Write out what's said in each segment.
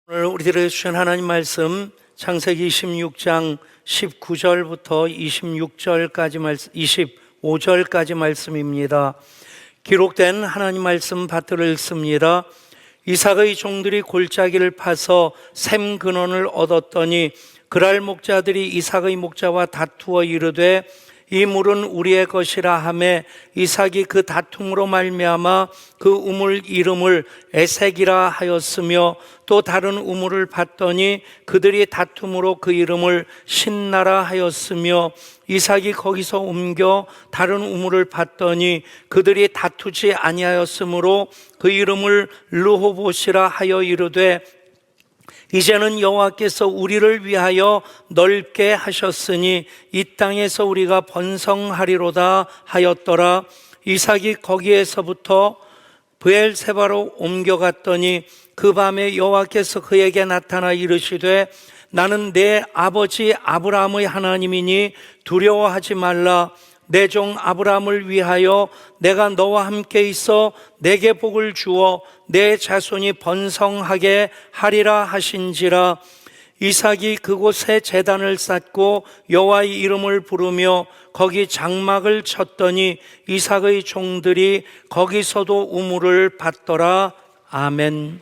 오늘 우리들에게 주신 하나님 말씀 창세기 26장 19절부터 25절까지 말씀입니다. 기록된 하나님 말씀 받들어 읽습니다. 이삭의 종들이 골짜기를 파서 샘 근원을 얻었더니 그랄 목자들이 이삭의 목자와 다투어 이르되 이 물은 우리의 것이라 하매 이삭이 그 다툼으로 말미암아 그 우물 이름을 에색이라 하였으며 또 다른 우물을 봤더니 그들이 다툼으로 그 이름을 신나라 하였으며 이삭이 거기서 옮겨 다른 우물을 봤더니 그들이 다투지 아니하였으므로 그 이름을 르호봇이라 하여 이르되 이제는 여호와께서 우리를 위하여 넓게 하셨으니 이 땅에서 우리가 번성하리로다 하였더라. 이삭이 거기에서부터 브엘세바로 옮겨갔더니 그 밤에 여호와께서 그에게 나타나 이르시되 나는 내 아버지 아브라함의 하나님이니 두려워하지 말라. 내 종 아브라함을 위하여 내가 너와 함께 있어 내게 복을 주어 내 자손이 번성하게 하리라 하신지라. 이삭이 그곳에 제단을 쌓고 여호와의 이름을 부르며 거기 장막을 쳤더니 이삭의 종들이 거기서도 우물을 받더라. 아멘.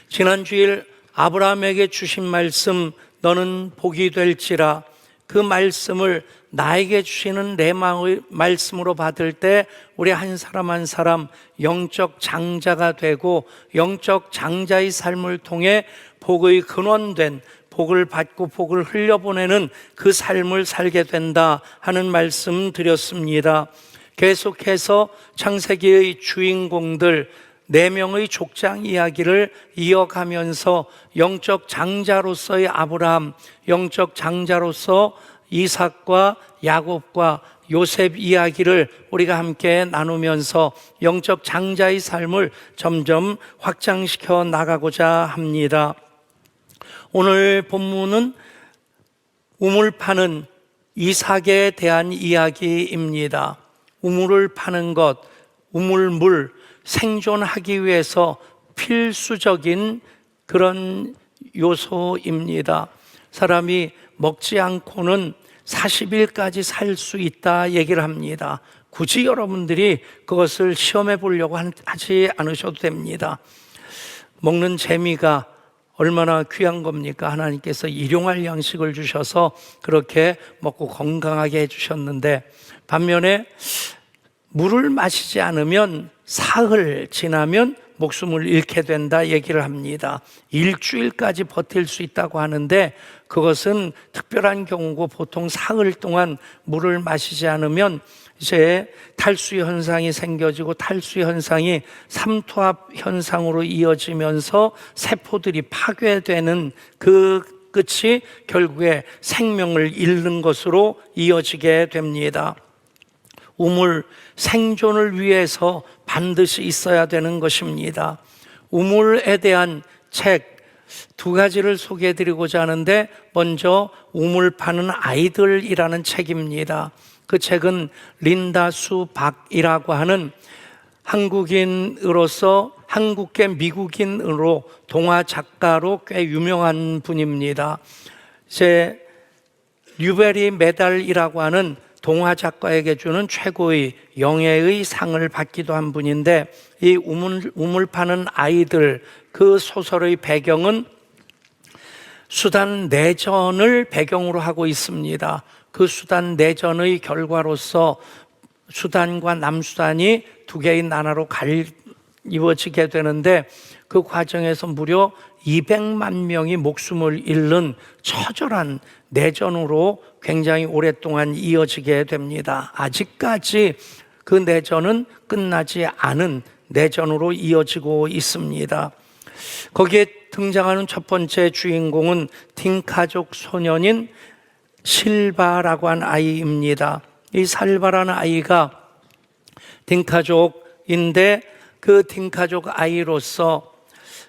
지난 주일 아브라함에게 주신 말씀 너는 복이 될지라, 그 말씀을 나에게 주시는 레마의 말씀으로 받을 때 우리 한 사람 한 사람 영적 장자가 되고 영적 장자의 삶을 통해 복의 근원된, 복을 받고 복을 흘려보내는 그 삶을 살게 된다 하는 말씀 드렸습니다. 계속해서 창세기의 주인공들 4명의 족장 이야기를 이어가면서 영적 장자로서의 아브라함, 영적 장자로서 이삭과 야곱과 요셉 이야기를 우리가 함께 나누면서 영적 장자의 삶을 점점 확장시켜 나가고자 합니다. 오늘 본문은 우물 파는 이삭에 대한 이야기입니다. 우물을 파는 것, 우물물, 생존하기 위해서 필수적인 그런 요소입니다. 사람이 먹지 않고는 40일까지 살 수 있다 얘기를 합니다. 굳이 여러분들이 그것을 시험해 보려고 하지 않으셔도 됩니다. 먹는 재미가 얼마나 귀한 겁니까? 하나님께서 일용할 양식을 주셔서 그렇게 먹고 건강하게 해주셨는데, 반면에 물을 마시지 않으면 사흘 지나면 목숨을 잃게 된다 얘기를 합니다. 일주일까지 버틸 수 있다고 하는데 그것은 특별한 경우고 보통 사흘 동안 물을 마시지 않으면 이제 탈수 현상이 생겨지고 탈수 현상이 삼투압 현상으로 이어지면서 세포들이 파괴되는 그 끝이 결국에 생명을 잃는 것으로 이어지게 됩니다. 우물, 생존을 위해서 반드시 있어야 되는 것입니다. 우물에 대한 책 2가지를 소개해 드리고자 하는데, 먼저 우물 파는 아이들이라는 책입니다. 그 책은 린다 수 박이라고 하는 한국인으로서 한국계 미국인으로 동화 작가로 꽤 유명한 분입니다. 이제 류베리 메달이라고 하는 동화 작가에게 주는 최고의 영예의 상을 받기도 한 분인데, 이 우물 파는 아이들, 그 소설의 배경은 수단 내전을 배경으로 하고 있습니다. 그 수단 내전의 결과로서 수단과 남수단이 2개의 나라로 갈리워지게 되는데, 그 과정에서 무려 200만 명이 목숨을 잃는 처절한 내전으로 굉장히 오랫동안 이어지게 됩니다. 아직까지 그 내전은 끝나지 않은 내전으로 이어지고 있습니다. 거기에 등장하는 첫 번째 주인공은 딩카족 소년인 실바라고 한 아이입니다. 이 살바라는 아이가 딩카족인데 그 딩카족 아이로서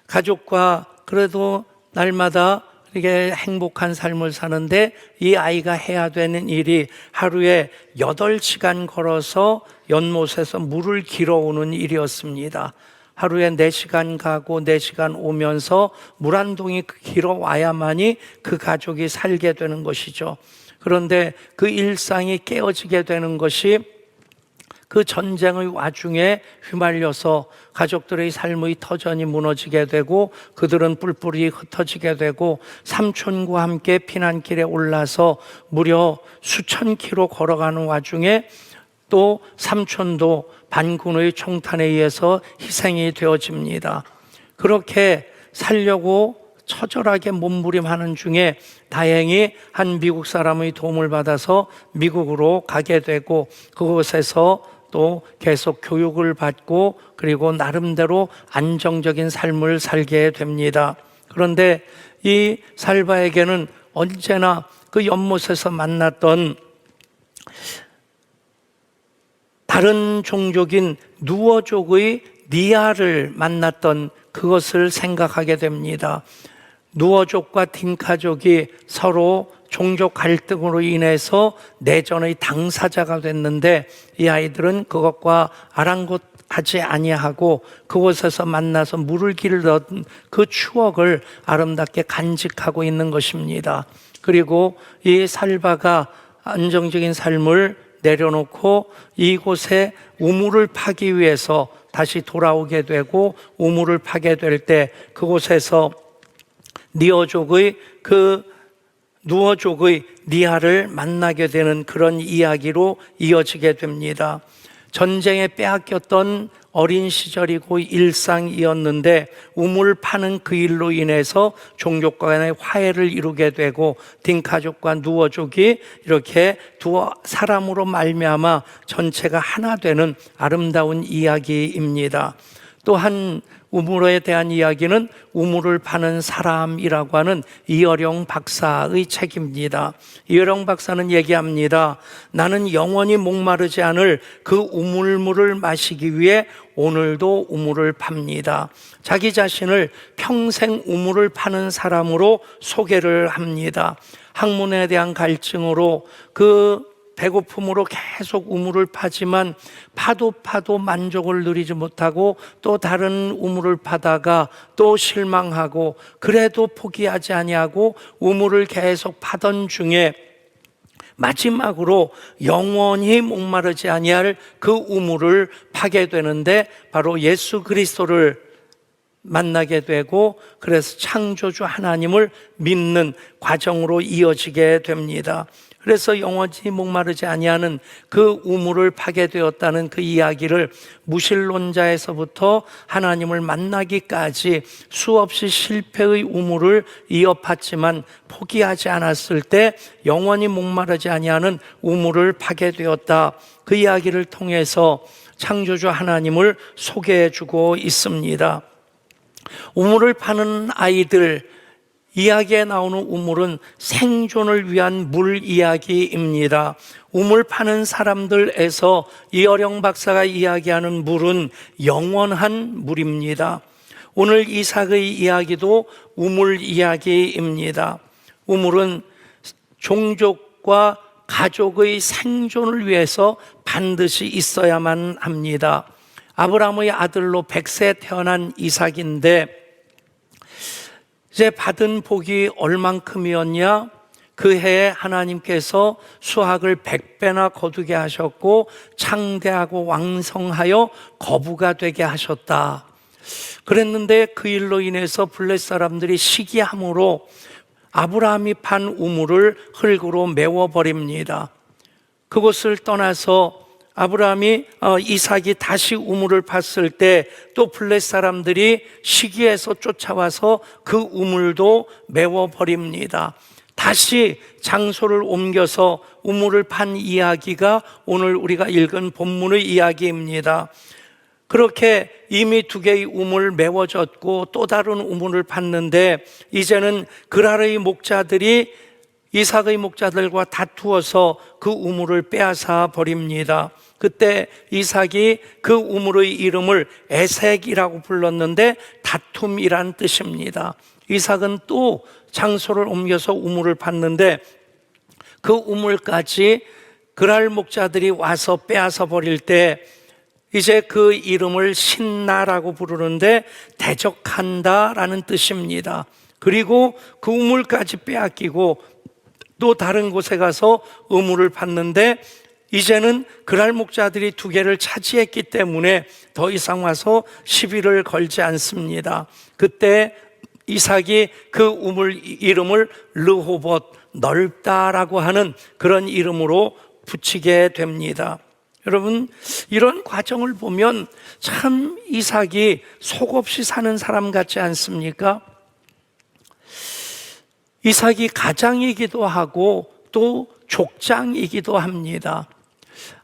가족과 그래도 날마다 이렇게 행복한 삶을 사는데, 이 아이가 해야 되는 일이 하루에 8시간 걸어서 연못에서 물을 길어오는 일이었습니다. 하루에 4시간 가고 4시간 오면서 물 한 동이 길어 와야만이 그 가족이 살게 되는 것이죠. 그런데 그 일상이 깨어지게 되는 것이 그 전쟁의 와중에 휘말려서 가족들의 삶의 터전이 무너지게 되고 그들은 뿔뿔이 흩어지게 되고 삼촌과 함께 피난길에 올라서 무려 수천 킬로 걸어가는 와중에 또 삼촌도 반군의 총탄에 의해서 희생이 되어집니다. 그렇게 살려고 처절하게 몸부림하는 중에 다행히 한 미국 사람의 도움을 받아서 미국으로 가게 되고 그곳에서 또 계속 교육을 받고 그리고 나름대로 안정적인 삶을 살게 됩니다. 그런데 이 살바에게는 언제나 그 연못에서 만났던 다른 종족인 누어족의 니아를 만났던 그것을 생각하게 됩니다. 누어족과 딩카족이 서로 종족 갈등으로 인해서 내전의 당사자가 됐는데 이 아이들은 그것과 아랑곳하지 아니하고 그곳에서 만나서 물을 길렀던 그 추억을 아름답게 간직하고 있는 것입니다. 그리고 이 살바가 안정적인 삶을 내려놓고 이곳에 우물을 파기 위해서 다시 돌아오게 되고 우물을 파게 될 때 그곳에서 누어족의 니아를 만나게 되는 그런 이야기로 이어지게 됩니다. 전쟁에 빼앗겼던 어린 시절이고 일상이었는데 우물 파는 그 일로 인해서 종족 간의 화해를 이루게 되고 딩카족과 누어족이 이렇게 두 사람으로 말미암아 전체가 하나 되는 아름다운 이야기입니다. 또한 우물에 대한 이야기는 우물을 파는 사람이라고 하는 이어령 박사의 책입니다. 이어령 박사는 얘기합니다. 나는 영원히 목마르지 않을 그 우물물을 마시기 위해 오늘도 우물을 팝니다. 자기 자신을 평생 우물을 파는 사람으로 소개를 합니다. 학문에 대한 갈증으로 그 배고픔으로 계속 우물을 파지만 파도 만족을 누리지 못하고 또 다른 우물을 파다가 또 실망하고 그래도 포기하지 아니하고 우물을 계속 파던 중에 마지막으로 영원히 목마르지 아니할 그 우물을 파게 되는데 바로 예수 그리스도를 만나게 되고 그래서 창조주 하나님을 믿는 과정으로 이어지게 됩니다. 그래서 영원히 목마르지 아니하는 그 우물을 파게 되었다는 그 이야기를 무신론자에서부터 하나님을 만나기까지 수없이 실패의 우물을 이어팠지만 포기하지 않았을 때 영원히 목마르지 아니하는 우물을 파게 되었다. 그 이야기를 통해서 창조주 하나님을 소개해주고 있습니다. 우물을 파는 아이들, 이야기에 나오는 우물은 생존을 위한 물 이야기입니다. 우물 파는 사람들에서 이어령 박사가 이야기하는 물은 영원한 물입니다. 오늘 이삭의 이야기도 우물 이야기입니다. 우물은 종족과 가족의 생존을 위해서 반드시 있어야만 합니다. 아브라함의 아들로 100세 태어난 이삭인데 이제 받은 복이 얼만큼이었냐? 그 해에 하나님께서 수확을 100배나 거두게 하셨고 창대하고 왕성하여 거부가 되게 하셨다. 그랬는데 그 일로 인해서 블레셋 사람들이 시기함으로 아브라함이 판 우물을 흙으로 메워버립니다. 그곳을 떠나서 이삭이 다시 우물을 팠을 때 또 블레셋 사람들이 시기해서 쫓아와서 그 우물도 메워버립니다. 다시 장소를 옮겨서 우물을 판 이야기가 오늘 우리가 읽은 본문의 이야기입니다. 그렇게 이미 2개의 우물 메워졌고 또 다른 우물을 팠는데 이제는 그랄의 목자들이 이삭의 목자들과 다투어서 그 우물을 빼앗아 버립니다. 그때 이삭이 그 우물의 이름을 에색이라고 불렀는데 다툼이란 뜻입니다. 이삭은 또 장소를 옮겨서 우물을 팠는데 그 우물까지 그랄 목자들이 와서 빼앗아 버릴 때 이제 그 이름을 신나라고 부르는데 대적한다라는 뜻입니다. 그리고 그 우물까지 빼앗기고 또 다른 곳에 가서 의무를 받는데 이제는 그랄 목자들이 두 개를 차지했기 때문에 더 이상 와서 시비를 걸지 않습니다. 그때 이삭이 그 우물 이름을 르호봇, 넓다라고 하는 그런 이름으로 붙이게 됩니다. 여러분, 이런 과정을 보면 참 이삭이 속없이 사는 사람 같지 않습니까? 이삭이 가장이기도 하고 또 족장이기도 합니다.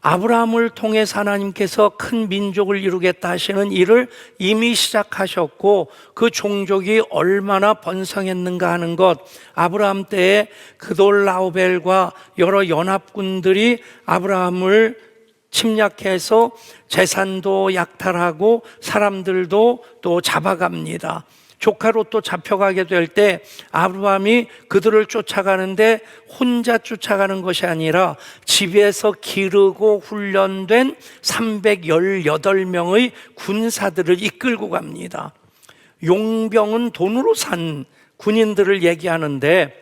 아브라함을 통해서 하나님께서 큰 민족을 이루겠다 하시는 일을 이미 시작하셨고 그 종족이 얼마나 번성했는가 하는 것, 아브라함 때에 그돌라오벨과 여러 연합군들이 아브라함을 침략해서 재산도 약탈하고 사람들도 또 잡아갑니다. 조카로 또 잡혀가게 될 때 아브라함이 그들을 쫓아가는데 혼자 쫓아가는 것이 아니라 집에서 기르고 훈련된 318명의 군사들을 이끌고 갑니다. 용병은 돈으로 산 군인들을 얘기하는데,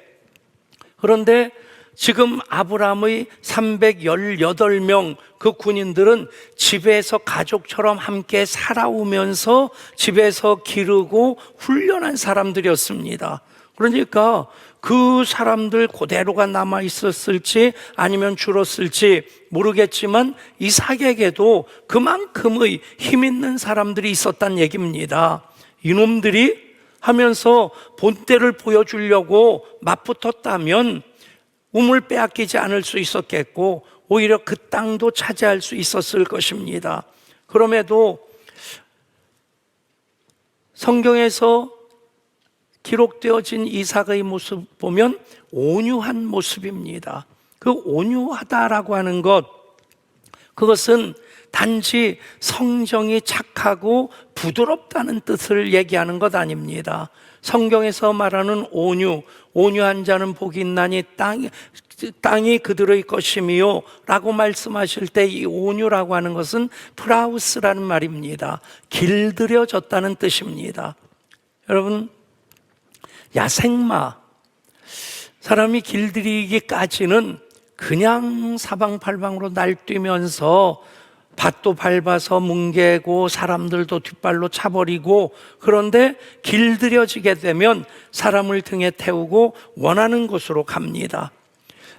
그런데 지금 아브라함의 318명 그 군인들은 집에서 가족처럼 함께 살아오면서 집에서 기르고 훈련한 사람들이었습니다. 그러니까 그 사람들 그대로가 남아 있었을지 아니면 줄었을지 모르겠지만 이삭에게도 그만큼의 힘 있는 사람들이 있었단 얘기입니다. 이놈들이 하면서 본때를 보여주려고 맞붙었다면 우물 빼앗기지 않을 수 있었겠고 오히려 그 땅도 차지할 수 있었을 것입니다. 그럼에도 성경에서 기록되어진 이삭의 모습 보면 온유한 모습입니다. 그 온유하다라고 하는 것, 그것은 단지 성정이 착하고 부드럽다는 뜻을 얘기하는 것 아닙니다. 성경에서 말하는 온유한 자는 복이 있나니 땅이 그들의 것이미요 라고 말씀하실 때 이 온유라고 하는 것은 프라우스라는 말입니다. 길들여졌다는 뜻입니다. 여러분, 야생마, 사람이 길들이기까지는 그냥 사방팔방으로 날뛰면서 밭도 밟아서 뭉개고 사람들도 뒷발로 차버리고, 그런데 길들여지게 되면 사람을 등에 태우고 원하는 곳으로 갑니다.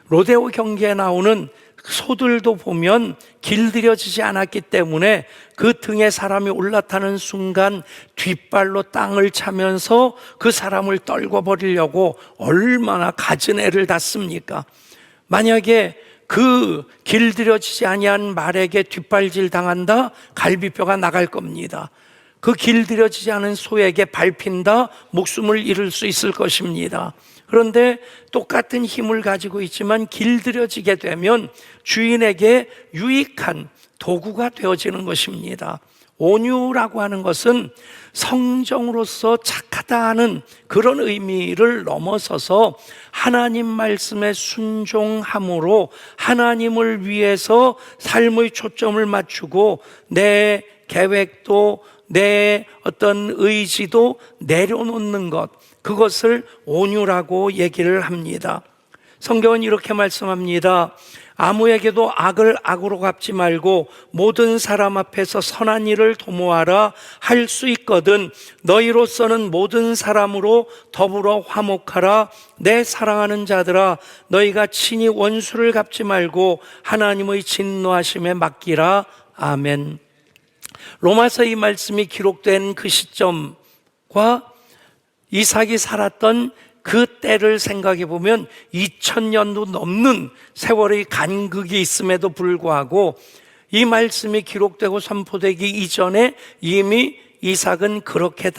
로데오 경기에 나오는 소들도 보면 길들여지지 않았기 때문에 그 등에 사람이 올라타는 순간 뒷발로 땅을 차면서 그 사람을 떨궈 버리려고 얼마나 갖은 애를 닿습니까? 만약에 그 길들여지지 아니한 말에게 뒷발질 당한다, 갈비뼈가 나갈 겁니다. 그 길들여지지 않은 소에게 밟힌다, 목숨을 잃을 수 있을 것입니다. 그런데 똑같은 힘을 가지고 있지만 길들여지게 되면 주인에게 유익한 도구가 되어지는 것입니다. 온유라고 하는 것은 성정으로서 착하다 하는 그런 의미를 넘어서서 하나님 말씀에 순종함으로 하나님을 위해서 삶의 초점을 맞추고 내 계획도 내 어떤 의지도 내려놓는 것, 그것을 온유라고 얘기를 합니다. 성경은 이렇게 말씀합니다. 아무에게도 악을 악으로 갚지 말고 모든 사람 앞에서 선한 일을 도모하라. 할 수 있거든 너희로서는 모든 사람으로 더불어 화목하라. 내 사랑하는 자들아, 너희가 친히 원수를 갚지 말고 하나님의 진노하심에 맡기라. 아멘. 로마서 이 말씀이 기록된 그 시점과 이삭이 살았던 그 때를 생각해 보면 2000년도 넘는 세월의 간극이 있음에도 불구하고 이 말씀이 기록되고 선포되기 이전에 이미 이삭은 그렇게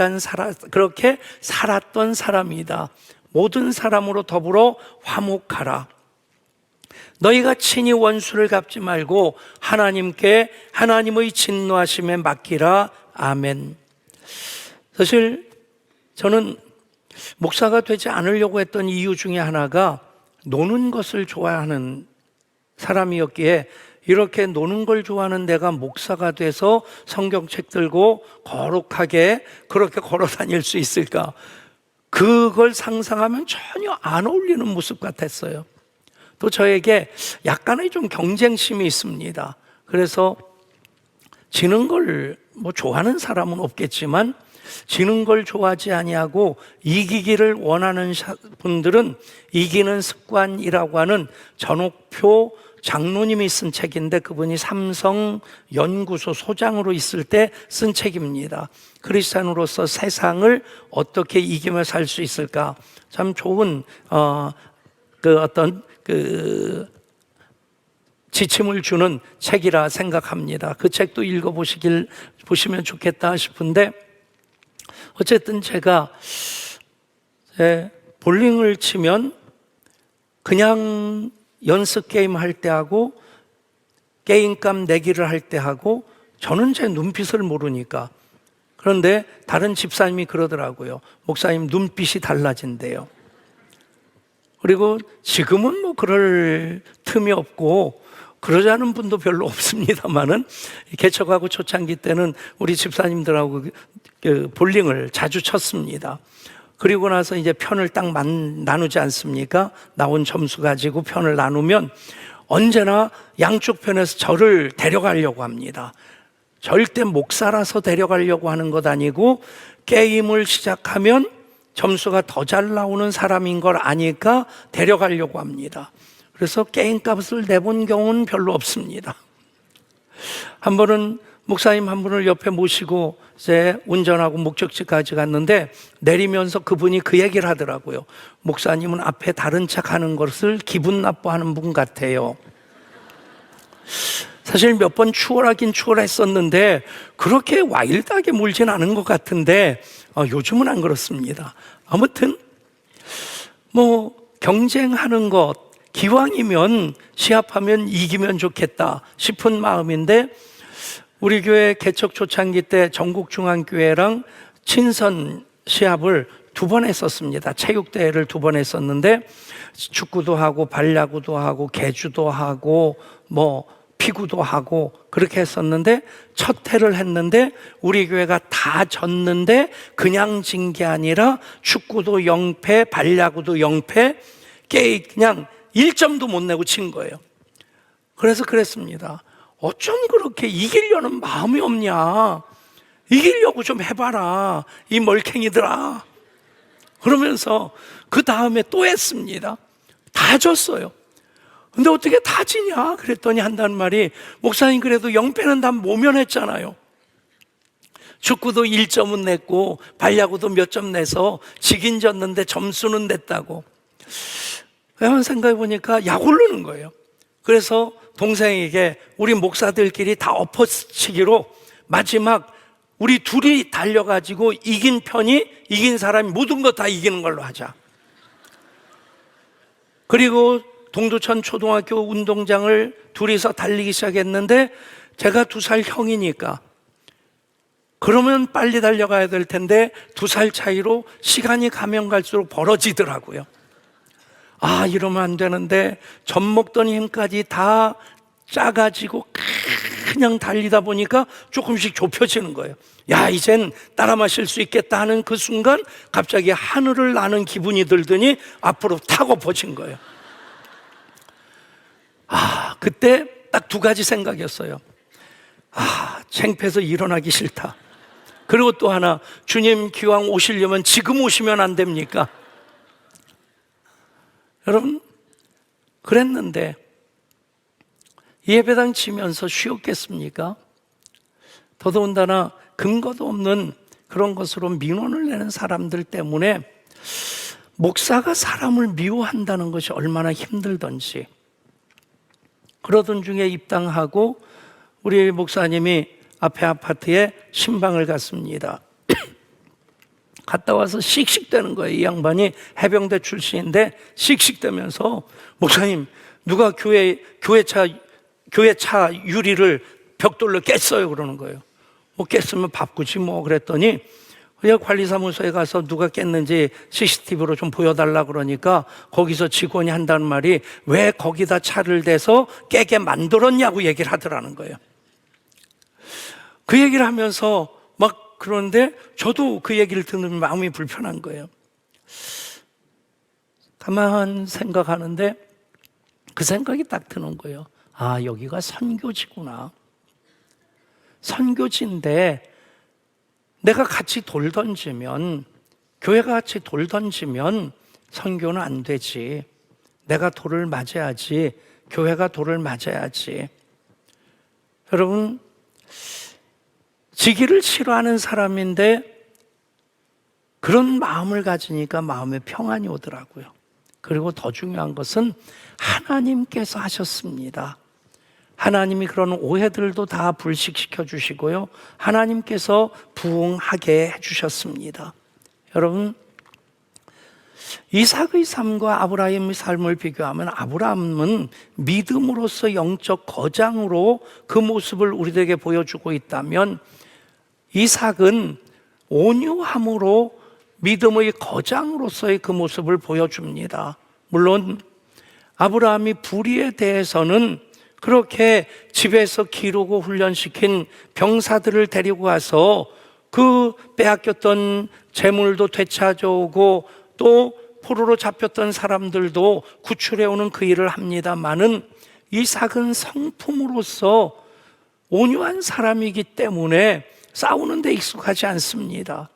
살았던 사람이다. 모든 사람으로 더불어 화목하라. 너희가 친히 원수를 갚지 말고 하나님께 하나님의 진노하심에 맡기라. 아멘. 사실 저는 목사가 되지 않으려고 했던 이유 중에 하나가 노는 것을 좋아하는 사람이었기에 이렇게 노는 걸 좋아하는 내가 목사가 돼서 성경책 들고 거룩하게 그렇게 걸어 다닐 수 있을까? 그걸 상상하면 전혀 안 어울리는 모습 같았어요. 또 저에게 약간의 좀 경쟁심이 있습니다. 그래서 지는 걸 뭐 좋아하는 사람은 없겠지만 지는 걸 좋아하지 아니하고 이기기를 원하는 분들은 이기는 습관이라고 하는 전옥표 장로님이 쓴 책인데, 그분이 삼성 연구소 소장으로 있을 때 쓴 책입니다. 크리스찬으로서 세상을 어떻게 이기며 살 수 있을까? 참 좋은 지침을 주는 책이라 생각합니다. 그 책도 보시면 좋겠다 싶은데, 어쨌든 제가 볼링을 치면 그냥 연습 게임 할 때 하고 게임값 내기를 할 때 하고, 저는 제 눈빛을 모르니까. 그런데 다른 집사님이 그러더라고요. 목사님 눈빛이 달라진대요. 그리고 지금은 뭐 그럴 틈이 없고 그러자는 분도 별로 없습니다만은, 개척하고 초창기 때는 우리 집사님들하고 볼링을 자주 쳤습니다. 그리고 나서 이제 편을 딱 나누지 않습니까? 나온 점수 가지고 편을 나누면 언제나 양쪽 편에서 저를 데려가려고 합니다. 절대 목사라서 데려가려고 하는 것 아니고, 게임을 시작하면 점수가 더 잘 나오는 사람인 걸 아니까 데려가려고 합니다. 그래서 게임값을 내본 경우는 별로 없습니다. 한 번은 목사님 한 분을 옆에 모시고 이제 운전하고 목적지까지 갔는데, 내리면서 그분이 그 얘기를 하더라고요. 목사님은 앞에 다른 차 가는 것을 기분 나빠하는 분 같아요. 사실 몇 번 추월하긴 추월했었는데 그렇게 와일드하게 몰진 않은 것 같은데, 요즘은 안 그렇습니다. 아무튼 뭐 경쟁하는 것, 기왕이면 시합하면 이기면 좋겠다 싶은 마음인데, 우리 교회 개척 초창기 때 전국중앙교회랑 친선 시합을 2번 했었습니다. 체육대회를 2번 했었는데, 축구도 하고 발야구도 하고 개주도 하고 뭐 피구도 하고 그렇게 했었는데, 첫 해를 했는데 우리 교회가 다 졌는데, 그냥 진 게 아니라 축구도 0패, 발야구도 0패, 그냥 1점도 못 내고 친 거예요. 그래서 그랬습니다. 어쩜 그렇게 이기려는 마음이 없냐? 이기려고 좀 해봐라, 이 멀캥이들아. 그러면서 그 다음에 또 했습니다. 다 졌어요. 근데 어떻게 다 지냐? 그랬더니 한다는 말이, 목사님 그래도 0패는 다 모면했잖아요. 축구도 1점은 냈고 발야구도 몇 점 내서 지긴 졌는데 점수는 냈다고. 한번 생각해 보니까 약 오르는 거예요. 그래서 동생에게 우리 목사들끼리 다 엎어치기로 마지막 우리 둘이 달려가지고 이긴 사람이 모든 거 다 이기는 걸로 하자. 그리고 동두천 초등학교 운동장을 둘이서 달리기 시작했는데, 제가 2살 형이니까 그러면 빨리 달려가야 될 텐데 2살 차이로 시간이 가면 갈수록 벌어지더라고요. 아, 이러면 안 되는데 젖 먹던 힘까지 다 짜가지고 그냥 달리다 보니까 조금씩 좁혀지는 거예요. 야, 이젠 따라 마실 수 있겠다 하는 그 순간 갑자기 하늘을 나는 기분이 들더니 앞으로 타고 퍼진 거예요. 아, 그때 딱 2가지 생각이었어요. 아, 창피해서 일어나기 싫다. 그리고 또 하나, 주님 기왕 오시려면 지금 오시면 안 됩니까? 여러분, 그랬는데 예배당 치면서 쉬었겠습니까? 더더군다나 근거도 없는 그런 것으로 민원을 내는 사람들 때문에 목사가 사람을 미워한다는 것이 얼마나 힘들던지. 그러던 중에 입당하고 우리 목사님이 앞에 아파트에 신방을 갔습니다. 갔다 와서 씩씩대는 거예요. 이 양반이 해병대 출신인데 씩씩대면서, 목사님 누가 교회차 유리를 벽돌로 깼어요 그러는 거예요. 뭐 깼으면 바꾸지 뭐. 그랬더니 그냥 관리사무소에 가서 누가 깼는지 CCTV로 좀 보여달라 그러니까 거기서 직원이 한다는 말이 왜 거기다 차를 대서 깨게 만들었냐고 얘기를 하더라는 거예요. 그 얘기를 하면서 막 그러는데 저도 그 얘기를 듣는 마음이 불편한 거예요. 가만 생각하는데 그 생각이 딱 드는 거예요. 아, 여기가 선교지구나. 선교지인데 내가 같이 돌 던지면, 교회가 같이 돌 던지면 선교는 안 되지. 내가 돌을 맞아야지. 교회가 돌을 맞아야지. 여러분, 지기를 싫어하는 사람인데 그런 마음을 가지니까 마음에 평안이 오더라고요. 그리고 더 중요한 것은 하나님께서 하셨습니다. 하나님이 그런 오해들도 다 불식시켜 주시고요. 하나님께서 부응하게 해주셨습니다. 여러분, 이삭의 삶과 아브라함의 삶을 비교하면 아브라함은 믿음으로서 영적 거장으로 그 모습을 우리에게 보여주고 있다면 이삭은 온유함으로 믿음의 거장으로서의 그 모습을 보여줍니다. 물론 아브라함이 불의에 대해서는 그렇게 집에서 기르고 훈련시킨 병사들을 데리고 가서 그 빼앗겼던 재물도 되찾아오고 또 포로로 잡혔던 사람들도 구출해오는 그 일을 합니다마는 이삭은 성품으로서 온유한 사람이기 때문에 싸우는 데 익숙하지 않습니다.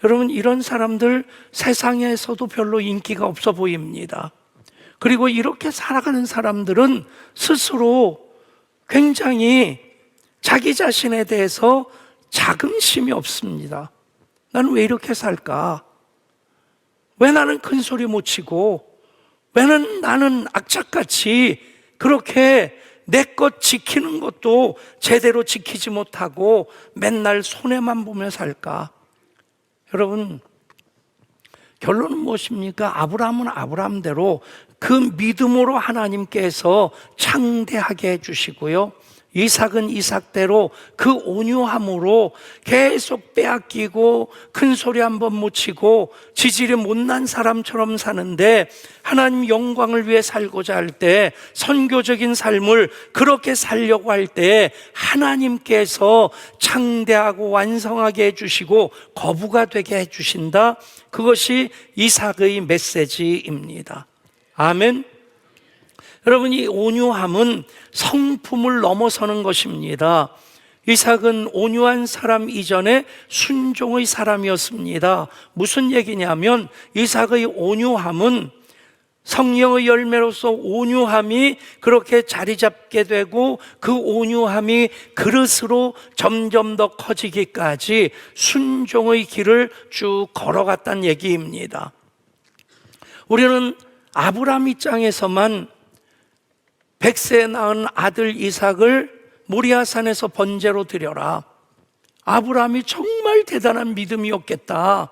여러분, 이런 사람들 세상에서도 별로 인기가 없어 보입니다. 그리고 이렇게 살아가는 사람들은 스스로 굉장히 자기 자신에 대해서 자긍심이 없습니다. 나는 왜 이렇게 살까? 왜 나는 큰 소리 못 치고, 왜 나는 악착같이 그렇게 내 것 지키는 것도 제대로 지키지 못하고 맨날 손해만 보며 살까? 여러분, 결론은 무엇입니까? 아브라함은 아브라함대로 그 믿음으로 하나님께서 창대하게 해주시고요, 이삭은 이삭대로 그 온유함으로 계속 빼앗기고 큰 소리 한번 못 치고 지질이 못난 사람처럼 사는데 하나님 영광을 위해 살고자 할 때, 선교적인 삶을 그렇게 살려고 할 때 하나님께서 창대하고 완성하게 해주시고 거부가 되게 해주신다. 그것이 이삭의 메시지입니다. 아멘. 여러분, 이 온유함은 성품을 넘어서는 것입니다. 이삭은 온유한 사람 이전에 순종의 사람이었습니다. 무슨 얘기냐면 이삭의 온유함은 성령의 열매로서 온유함이 그렇게 자리 잡게 되고 그 온유함이 그릇으로 점점 더 커지기까지 순종의 길을 쭉 걸어갔다는 얘기입니다. 우리는 아브라함 입장에서만 100세에 낳은 아들 이삭을 모리아산에서 번제로 드려라. 아브라함이 정말 대단한 믿음이었겠다.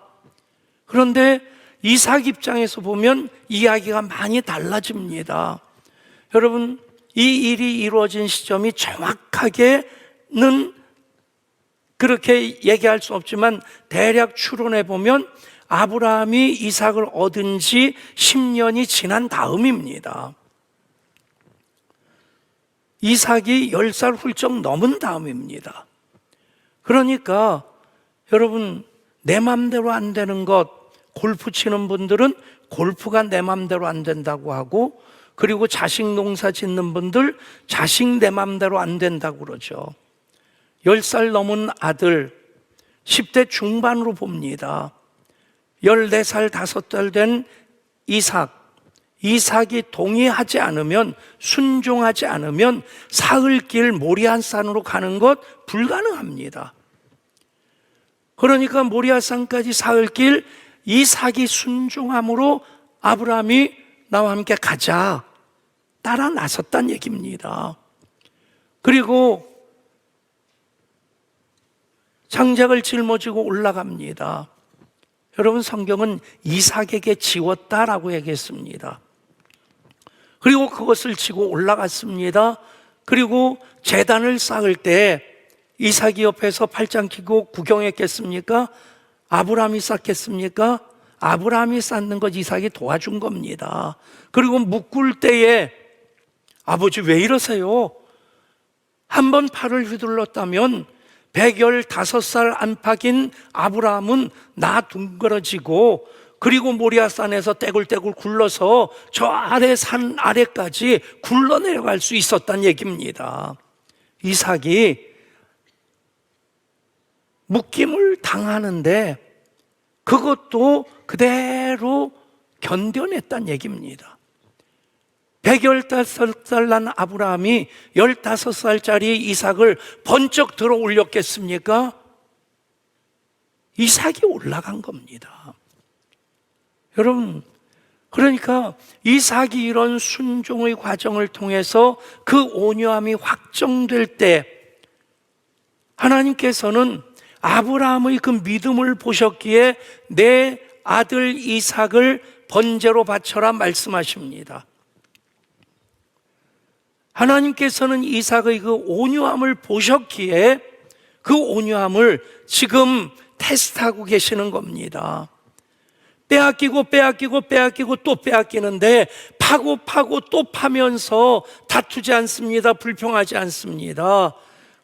그런데 이삭 입장에서 보면 이야기가 많이 달라집니다. 여러분, 이 일이 이루어진 시점이 정확하게는 그렇게 얘기할 수 없지만 대략 추론해 보면 아브라함이 이삭을 얻은 지 10년이 지난 다음입니다. 이삭이 10살 훌쩍 넘은 다음입니다. 그러니까 여러분, 내 맘대로 안 되는 것, 골프 치는 분들은 골프가 내 맘대로 안 된다고 하고, 그리고 자식 농사 짓는 분들 자식 내 맘대로 안 된다고 그러죠. 10살 넘은 아들, 10대 중반으로 봅니다. 14살, 5살 된 이삭이 동의하지 않으면, 순종하지 않으면 사흘길 모리아산으로 가는 것 불가능합니다. 그러니까 모리아산까지 사흘길 이삭이 순종함으로 아브라함이 나와 함께 가자, 따라 나섰단 얘기입니다. 그리고 장작을 짊어지고 올라갑니다. 여러분, 성경은 이삭에게 지웠다라고 얘기했습니다. 그리고 그것을 지고 올라갔습니다. 그리고 제단을 쌓을 때 이삭이 옆에서 팔짱 끼고 구경했겠습니까? 아브라함이 쌓겠습니까? 아브라함이 쌓는 것 이삭이 도와준 겁니다. 그리고 묶을 때에 아버지 왜 이러세요? 한번 팔을 휘둘렀다면 115살 안팎인 아브라함은 나 둥그러지고 그리고 모리아산에서 떼굴떼굴 굴러서 저 아래 산 아래까지 굴러 내려갈 수 있었단 얘기입니다. 이삭이 묶임을 당하는데 그것도 그대로 견뎌냈단 얘기입니다. 115살 난 아브라함이 15살짜리 이삭을 번쩍 들어 올렸겠습니까? 이삭이 올라간 겁니다. 여러분, 그러니까 이삭이 이런 순종의 과정을 통해서 그 온유함이 확정될 때 하나님께서는 아브라함의 그 믿음을 보셨기에 내 아들 이삭을 번제로 바쳐라 말씀하십니다. 하나님께서는 이삭의 그 온유함을 보셨기에 그 온유함을 지금 테스트하고 계시는 겁니다. 빼앗기고 또 빼앗기는데 파고 또 파면서 다투지 않습니다. 불평하지 않습니다.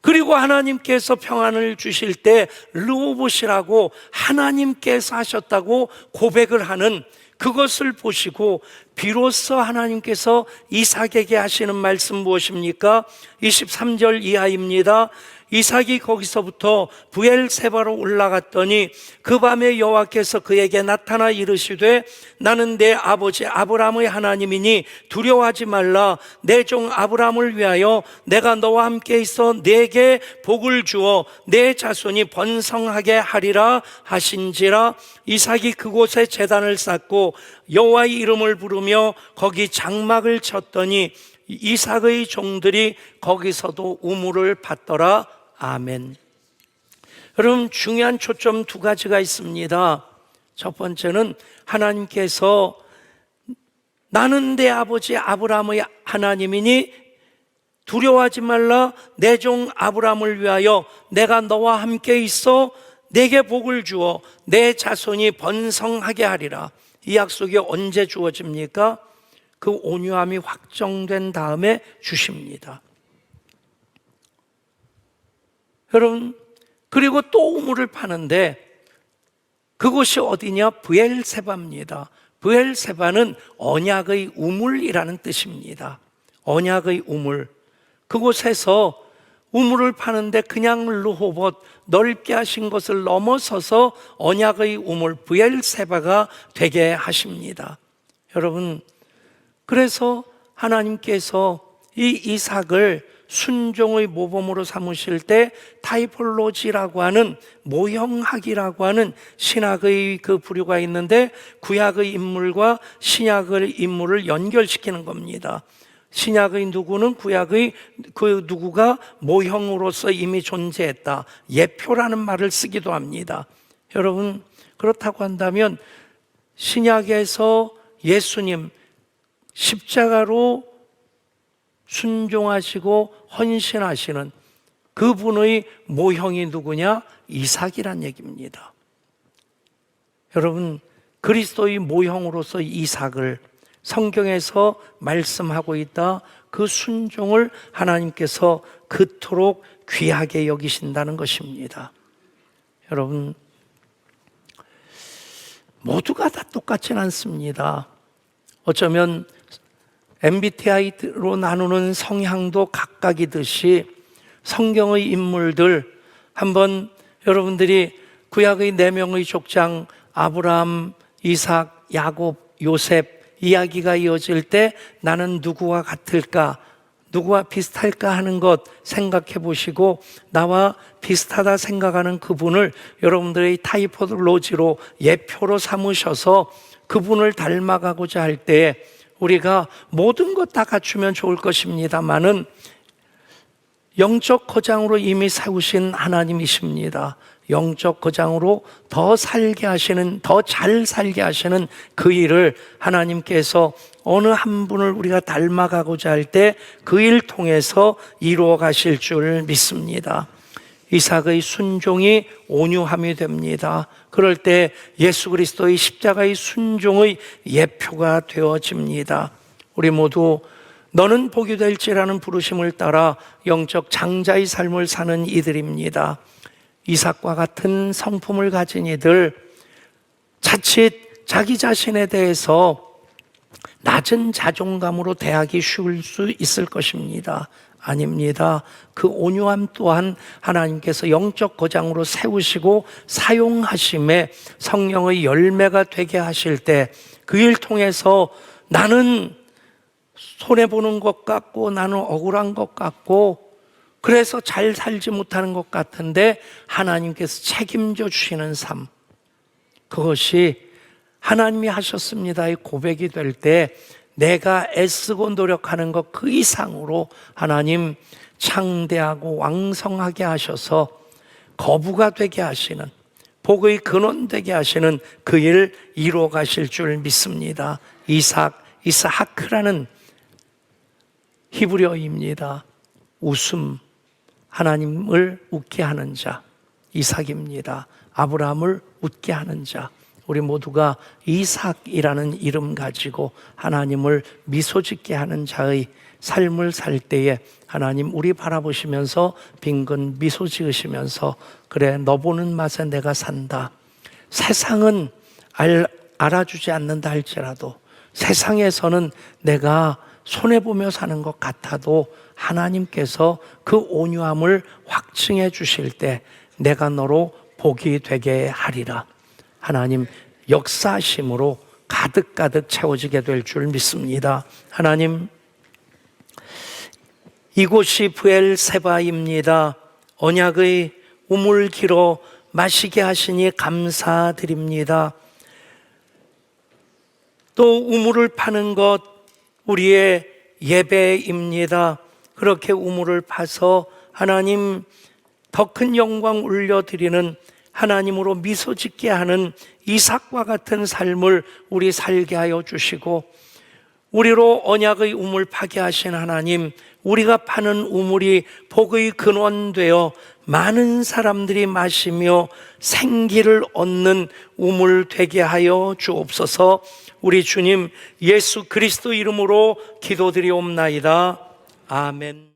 그리고 하나님께서 평안을 주실 때 르호봇이라고 하나님께서 하셨다고 고백을 하는 그것을 보시고 비로소 하나님께서 이삭에게 하시는 말씀 무엇입니까? 23절 이하입니다. 이삭이 거기서부터 브엘세바로 올라갔더니 그 밤에 여호와께서 그에게 나타나 이르시되 나는 내 아버지 아브라함의 하나님이니 두려워하지 말라. 내 종 아브라함을 위하여 내가 너와 함께 있어 네게 복을 주어 내 자손이 번성하게 하리라 하신지라. 이삭이 그곳에 제단을 쌓고 여호와의 이름을 부르며 거기 장막을 쳤더니 이삭의 종들이 거기서도 우물을 받더라. 아멘. 여러분, 중요한 초점 두 가지가 있습니다. 첫 번째는 하나님께서 나는 내 아버지 아브라함의 하나님이니 두려워하지 말라. 내 종 아브라함을 위하여 내가 너와 함께 있어 내게 복을 주어 내 자손이 번성하게 하리라. 이 약속이 언제 주어집니까? 그 온유함이 확정된 다음에 주십니다. 여러분, 그리고 또 우물을 파는데 그곳이 어디냐? 브엘세바입니다. 브엘세바는 언약의 우물이라는 뜻입니다. 언약의 우물. 그곳에서 우물을 파는데 그냥 르호봇 넓게 하신 것을 넘어서서 언약의 우물 브엘세바가 되게 하십니다. 여러분, 그래서 하나님께서 이 이삭을 순종의 모범으로 삼으실 때 타이폴로지라고 하는 모형학이라고 하는 신학의 그 부류가 있는데 구약의 인물과 신약의 인물을 연결시키는 겁니다. 신약의 누구는 구약의 그 누구가 모형으로서 이미 존재했다. 예표라는 말을 쓰기도 합니다. 여러분, 그렇다고 한다면 신약에서 예수님 십자가로 순종하시고 헌신하시는 그분의 모형이 누구냐? 이삭이란 얘기입니다. 여러분, 그리스도의 모형으로서 이삭을 성경에서 말씀하고 있다. 그 순종을 하나님께서 그토록 귀하게 여기신다는 것입니다. 여러분, 모두가 다 똑같진 않습니다. 어쩌면 MBTI로 나누는 성향도 각각이듯이 성경의 인물들, 한번 여러분들이 구약의 4명의 족장 아브라함, 이삭, 야곱, 요셉 이야기가 이어질 때 나는 누구와 같을까, 누구와 비슷할까 하는 것 생각해 보시고 나와 비슷하다 생각하는 그분을 여러분들의 타이포로지로 예표로 삼으셔서 그분을 닮아가고자 할 때 우리가 모든 것 다 갖추면 좋을 것입니다만은 영적 거장으로 이미 세우신 하나님이십니다. 영적 거장으로 더 살게 하시는, 더 잘 살게 하시는 그 일을 하나님께서 어느 한 분을 우리가 닮아가고자 할 때 그 일 통해서 이루어 가실 줄 믿습니다. 이삭의 순종이 온유함이 됩니다. 그럴 때 예수 그리스도의 십자가의 순종의 예표가 되어집니다. 우리 모두 너는 복이 될지라는 부르심을 따라 영적 장자의 삶을 사는 이들입니다. 이삭과 같은 성품을 가진 이들, 자칫 자기 자신에 대해서 낮은 자존감으로 대하기 쉬울 수 있을 것입니다. 아닙니다. 그 온유함 또한 하나님께서 영적 거장으로 세우시고 사용하심에 성령의 열매가 되게 하실 때 그 일 통해서 나는 손해보는 것 같고 나는 억울한 것 같고 그래서 잘 살지 못하는 것 같은데 하나님께서 책임져 주시는 삶, 그것이 하나님이 하셨습니다의 고백이 될 때 내가 애쓰고 노력하는 것 그 이상으로 하나님 창대하고 왕성하게 하셔서 거부가 되게 하시는, 복의 근원 되게 하시는 그 일 이루어 가실 줄 믿습니다. 이스하크라는 히브리어입니다. 웃음, 하나님을 웃게 하는 자, 이삭입니다. 아브라함을 웃게 하는 자, 우리 모두가 이삭이라는 이름 가지고 하나님을 미소 짓게 하는 자의 삶을 살 때에 하나님 우리 바라보시면서 빈근 미소 지으시면서 그래 너 보는 맛에 내가 산다. 세상은 알아주지 않는다 할지라도 세상에서는 내가 손해보며 사는 것 같아도 하나님께서 그 온유함을 확증해 주실 때 내가 너로 복이 되게 하리라. 하나님 역사하심으로 가득가득 채워지게 될 줄 믿습니다. 하나님, 이곳이 브엘세바입니다. 언약의 우물 길어 마시게 하시니 감사드립니다. 또 우물을 파는 것 우리의 예배입니다. 그렇게 우물을 파서 하나님 더 큰 영광 올려드리는 하나님으로 미소 짓게 하는 이삭과 같은 삶을 우리 살게 하여 주시고 우리로 언약의 우물 파게 하신 하나님, 우리가 파는 우물이 복의 근원되어 많은 사람들이 마시며 생기를 얻는 우물 되게 하여 주옵소서. 우리 주님 예수 그리스도 이름으로 기도드리옵나이다. 아멘.